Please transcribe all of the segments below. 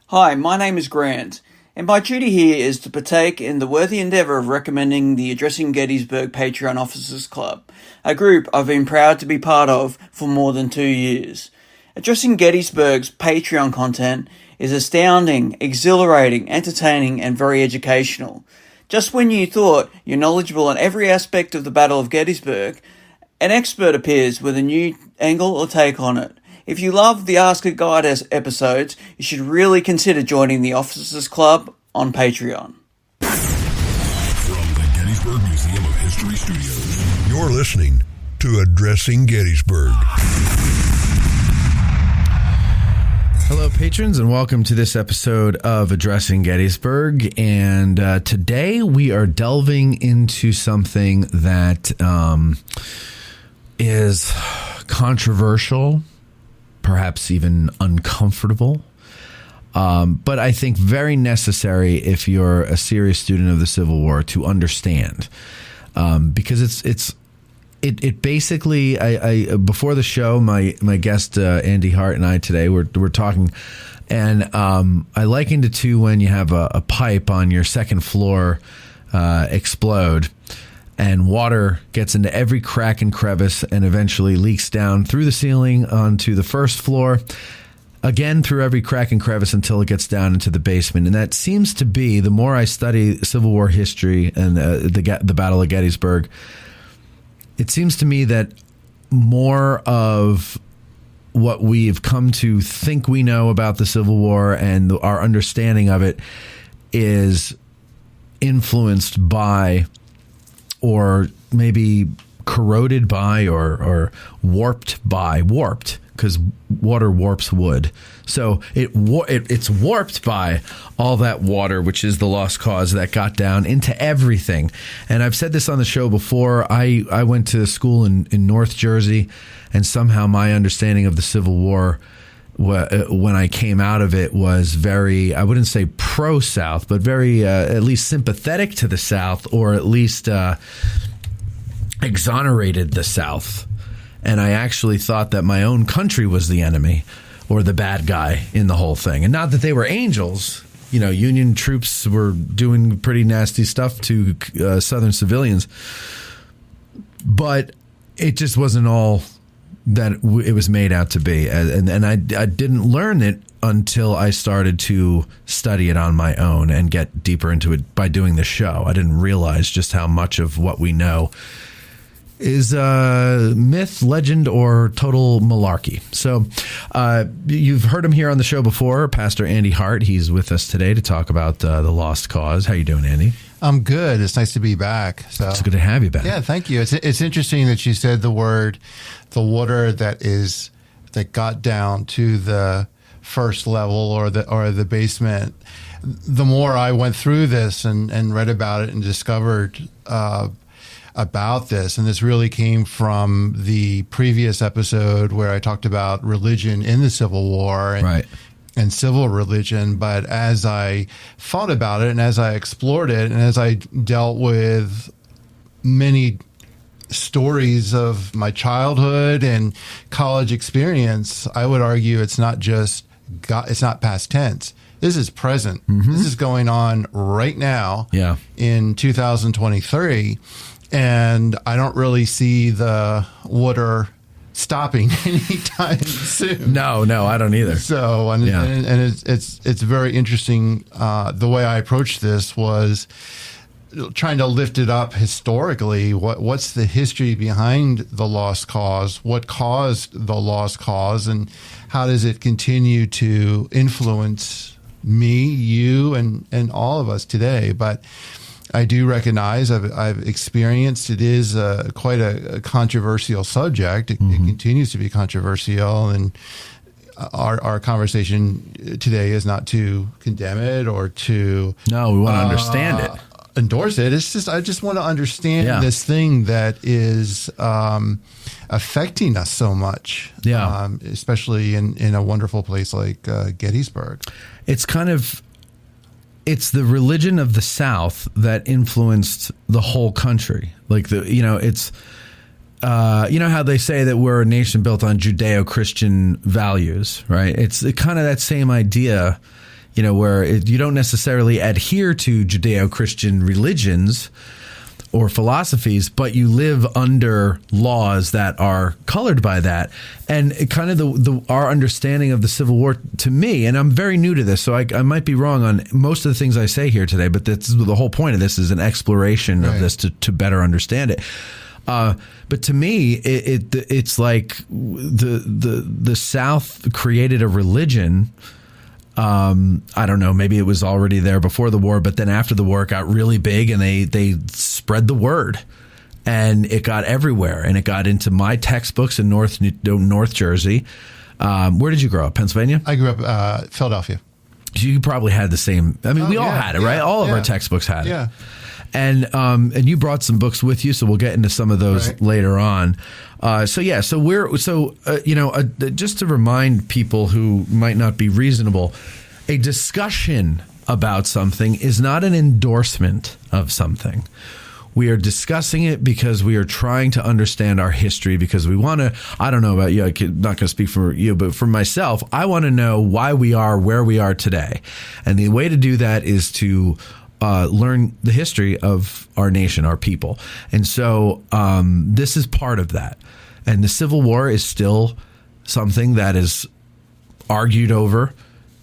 Hi, my name is Grant, and my duty here is to partake in the worthy endeavour of recommending the Addressing Gettysburg Patreon Officers Club, a group I've been proud to be part of for more than 2 years. Addressing Gettysburg's Patreon content is astounding, exhilarating, entertaining, and very educational. Just when you thought you're knowledgeable on every aspect of the Battle of Gettysburg, an expert appears with a new angle or take on it. If you love the Ask a Guide episodes, you should really consider joining the Officers Club on Patreon. From the Gettysburg Museum of History Studios, you're listening to Addressing Gettysburg. Hello, patrons, and welcome to this episode of Addressing Gettysburg. And today we are delving into something that is controversial, perhaps even uncomfortable, but I think very necessary if you're a serious student of the Civil War to understand, because it basically, I before the show, my guest Andy Hart and I today we're talking, and I likened it to when you have a pipe on your second floor explode, and water gets into every crack and crevice and eventually leaks down through the ceiling onto the first floor, again through every crack and crevice until it gets down into the basement. And that seems to be, the more I study Civil War history and the Battle of Gettysburg, it seems to me that more of what we've come to think we know about the Civil War and our understanding of it is influenced by, or maybe corroded by, or warped, because water warps wood. So it's warped by all that water, which is the lost cause that got down into everything. And I've said this on the show before. I went to school in North Jersey, and somehow my understanding of the Civil War, when I came out of it, was very, I wouldn't say pro-South, but very at least sympathetic to the South, or at least exonerated the South. And I actually thought that my own country was the enemy or the bad guy in the whole thing. And not that they were angels. You know, Union troops were doing pretty nasty stuff to Southern civilians. But it just wasn't all that it was made out to be. And I didn't learn it until I started to study it on my own and get deeper into it by doing the show. I didn't realize just how much of what we know is myth, legend, or total malarkey. So you've heard him here on the show before, Pastor Andy Hart. He's with us today to talk about the Lost Cause. How you doing, Andy? I'm good. It's nice to be back. So it's good to have you back. Yeah, thank you. It's interesting that you said the water that got down to the first level or the basement. The more I went through this and read about it and discovered about this, and this really came from the previous episode where I talked about religion in the Civil War and civil religion. But as I thought about it and as I explored it and as I dealt with many stories of my childhood and college experience, I would argue it's not past tense. This is present. Mm-hmm. This is going on right now in 2023. And I don't really see the water stopping anytime soon. No, I don't either. So, and it's very interesting. The way I approached this was trying to lift it up historically. What's the history behind the Lost Cause? What caused the Lost Cause, and how does it continue to influence me, you, and all of us today? But I do recognize I've experienced it is quite a controversial subject. It continues to be controversial, and our conversation today is not to condemn it or to we want to understand it, endorse it. It's just I just want to understand this thing that is affecting us so much, especially in a wonderful place like Gettysburg. It's the religion of the South that influenced the whole country. Like it's how they say that we're a nation built on Judeo-Christian values, right? It's kind of that same idea where you don't necessarily adhere to Judeo-Christian religions or philosophies, but you live under laws that are colored by that. And it kind of our understanding of the Civil War, to me, and I'm very new to this, so I might be wrong on most of the things I say here today, but the whole point of this is an exploration of this to better understand it. But to me, it's like the South created a religion. I don't know, maybe it was already there before the war, but then after the war it got really big and they spread the word and it got everywhere and it got into my textbooks in North Jersey. Where did you grow up? Pennsylvania? I grew up Philadelphia. You probably had the same. I mean, we all had it, right? All of our textbooks had it. And you brought some books with you, so we'll get into some of those later on. Just to remind people who might not be reasonable, a discussion about something is not an endorsement of something. We are discussing it because we are trying to understand our history, because we want to, I don't know about you, I'm not going to speak for you, but for myself, I want to know why we are where we are today. And the way to do that is to learn the history of our nation, our people. And so this is part of that. And the Civil War is still something that is argued over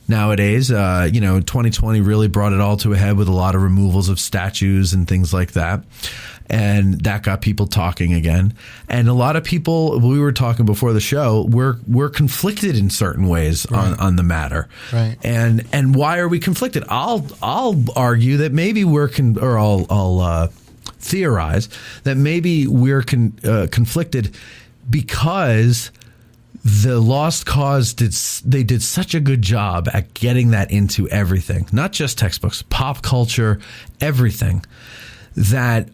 nowadays. 2020 really brought it all to a head with a lot of removals of statues and things like that. And that got people talking again. And a lot of people, we were talking before the show, we're conflicted in certain ways on the matter. Right. And why are we conflicted? I'll argue that maybe I'll theorize that maybe we're conflicted because the Lost Cause did such a good job at getting that into everything, not just textbooks, pop culture, everything, that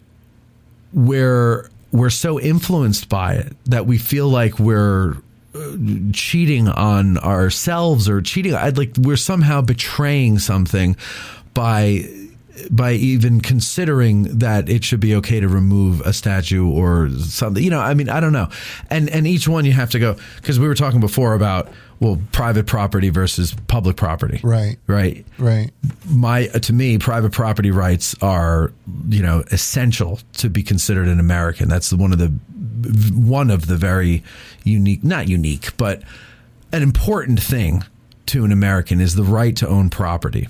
we're so influenced by it that we feel like we're cheating on ourselves or we're somehow betraying something by even considering that it should be okay to remove a statue or something. I don't know. And each one you have to go, because we were talking before about, private property versus public property. Right. To me, private property rights are, essential to be considered an American. That's one of the very unique, not unique, but an important thing to an American is the right to own property.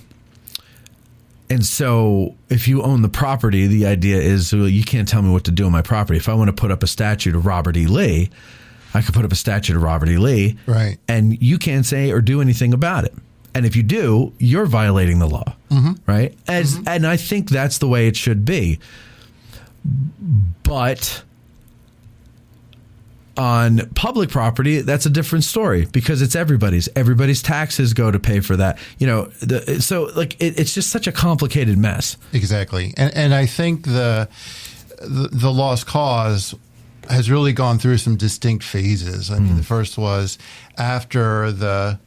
And so if you own the property, the idea is, you can't tell me what to do on my property. If I want to put up a statue to Robert E. Lee, I could put up a statue to Robert E. Lee. Right. And you can't say or do anything about it. And if you do, you're violating the law. Mm-hmm. Right. And I think that's the way it should be. But on public property, that's a different story because it's everybody's. Everybody's taxes go to pay for that. It's just such a complicated mess. Exactly. And I think the Lost Cause has really gone through some distinct phases. I mean, the first was after the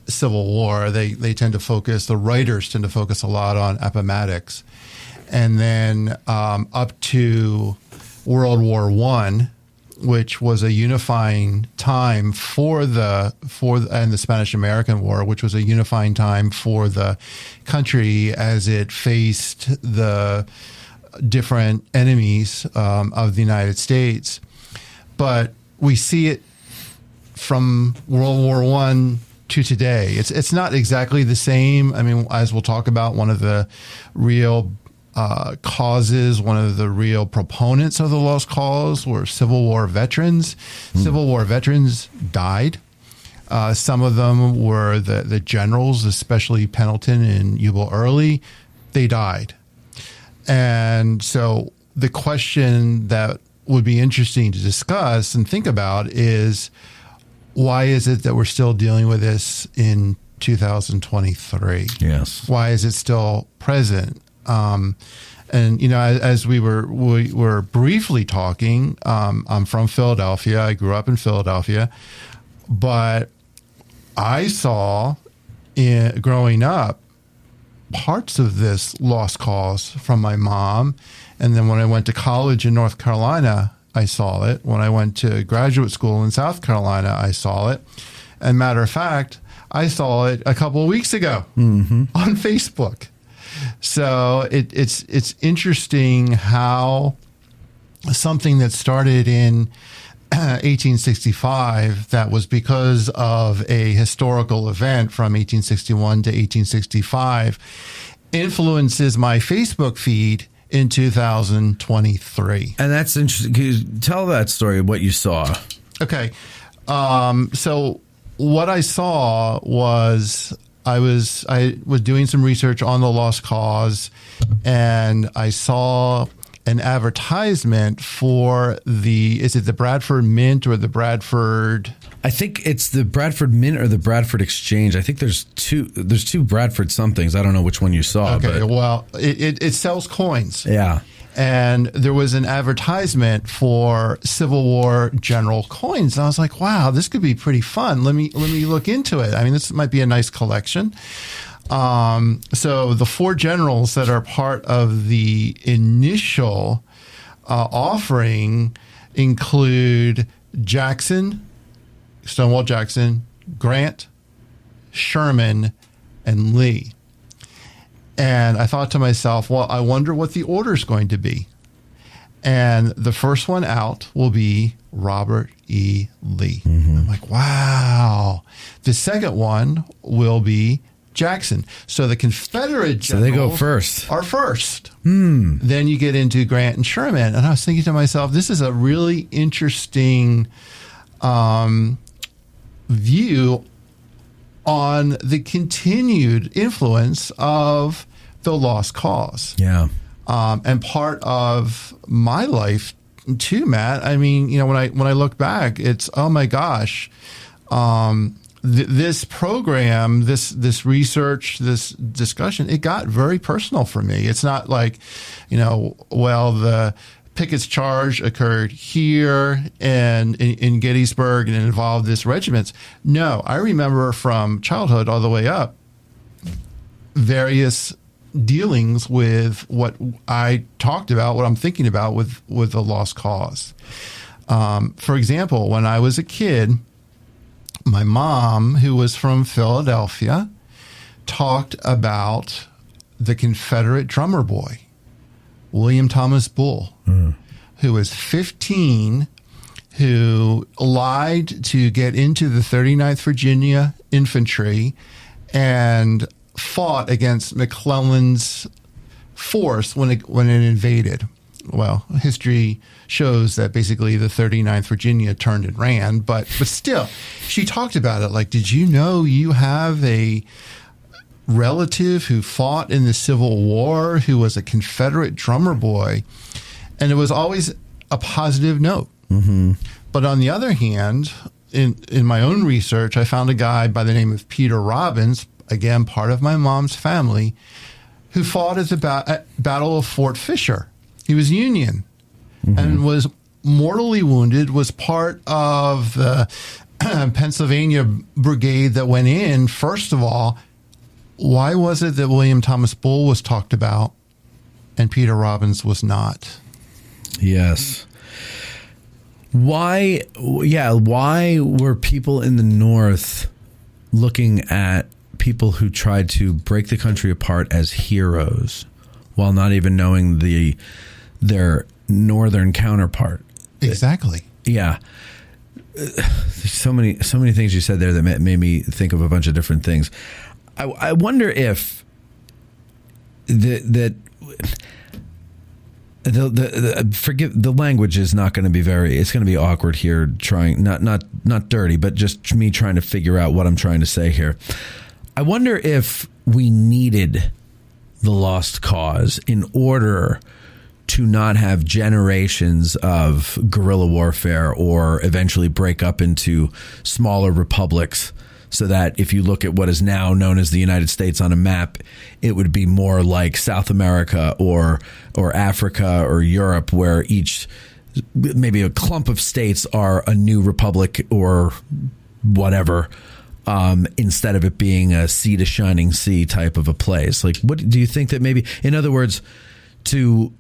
Civil War, they tend to focus, the writers tend to focus a lot on Appomattox. And then up to World War I, which was a unifying time and the Spanish-American War, which was a unifying time for the country as it faced the different enemies of the United States. But we see it from World War I to today. It's not exactly the same. I mean, as we'll talk about, one of the real causes, one of the real proponents of the Lost Cause were Civil War veterans. Civil War veterans died. Some of them were the generals, especially Pendleton and Jubal Early. They died. And so the question that would be interesting to discuss and think about is, why is it that we're still dealing with this in 2023? Yes. Why is it still present? As we were briefly talking, I'm from Philadelphia. I grew up in Philadelphia, but I saw growing up parts of this Lost Cause from my mom. And then when I went to college in North Carolina, I saw it. When I went to graduate school in South Carolina, I saw it. And matter of fact, I saw it a couple of weeks ago on Facebook. So it's interesting how something that started in 1865, that was because of a historical event from 1861 to 1865, influences my Facebook feed in 2023. And that's interesting. Can you tell that story, what you saw? Okay. So what I saw was I was doing some research on the lost cause, and I saw an advertisement for is it the Bradford Mint or the Bradford? I think it's the Bradford Mint or the Bradford Exchange. I think there's two Bradford somethings. I don't know which one you saw. Okay, but well, it sells coins. Yeah. And there was an advertisement for Civil War general coins. And I was like, wow, this could be pretty fun. Let me look into it. I mean, this might be a nice collection. So the 4 generals that are part of the initial offering include Jackson, Stonewall Jackson, Grant, Sherman, and Lee. And I thought to myself, well, I wonder what the order is going to be. And the first one out will be Robert E. Lee. I'm like, wow. The second one will be Jackson. So the Confederate generals they go first. Are first. Then you get into Grant and Sherman. And I was thinking to myself, this is a really interesting view on the continued influence of the lost cause. Yeah. And part of my life too, Matt. I mean, you know, when I look back, it's, oh my gosh, this program, this research, this discussion, it got very personal for me. It's not like, you know, well, the Pickett's charge occurred here and in Gettysburg and it involved this regiments. No, I remember from childhood all the way up various dealings with what I talked about, what I'm thinking about with the lost cause. For example, when I was a kid, my mom, who was from Philadelphia, talked about the Confederate drummer boy, William Thomas Bull, who was 15, who lied to get into the 39th Virginia Infantry and fought against McClellan's force when it invaded. Well, history shows that basically the 39th Virginia turned and ran, but still, she talked about it like, did you know you have a relative who fought in the Civil War who was a Confederate drummer boy? And it was always a positive note. But on the other hand, in my own research, I found a guy by the name of Peter Robbins, again, part of my mom's family, who fought at the Battle of Fort Fisher. He was Union and was mortally wounded, was part of the Pennsylvania brigade that went in. First of all, why was it that William Thomas Bull was talked about and Peter Robbins was not? Yes. Why were people in the North looking at people who tried to break the country apart as heroes while not even knowing their northern counterpart? Exactly. Yeah. There's so many things you said there that made me think of a bunch of different things. I wonder if forgive the language is not going to be it's going to be awkward here, trying not dirty, but just me trying to figure out what I'm trying to say here. I wonder if we needed the lost cause in order to not have generations of guerrilla warfare or eventually break up into smaller republics, so that if you look at what is now known as the United States on a map, it would be more like South America or Africa or Europe, where each, maybe a clump of states are a new republic or whatever, instead of it being a sea to shining sea type of a place. Like, what do you think that maybe, in other words, to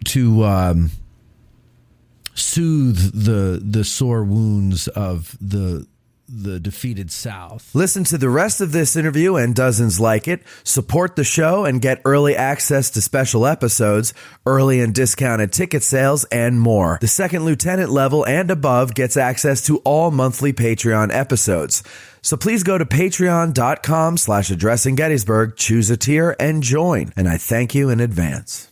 soothe the sore wounds of the the defeated South. Listen to the rest of this interview and dozens like it. Support the show and get early access to special episodes, early and discounted ticket sales, and more. The second lieutenant level and above gets access to all monthly Patreon episodes. So please go to patreon.com/addressinggettysburg, choose a tier, and join. And I thank you in advance.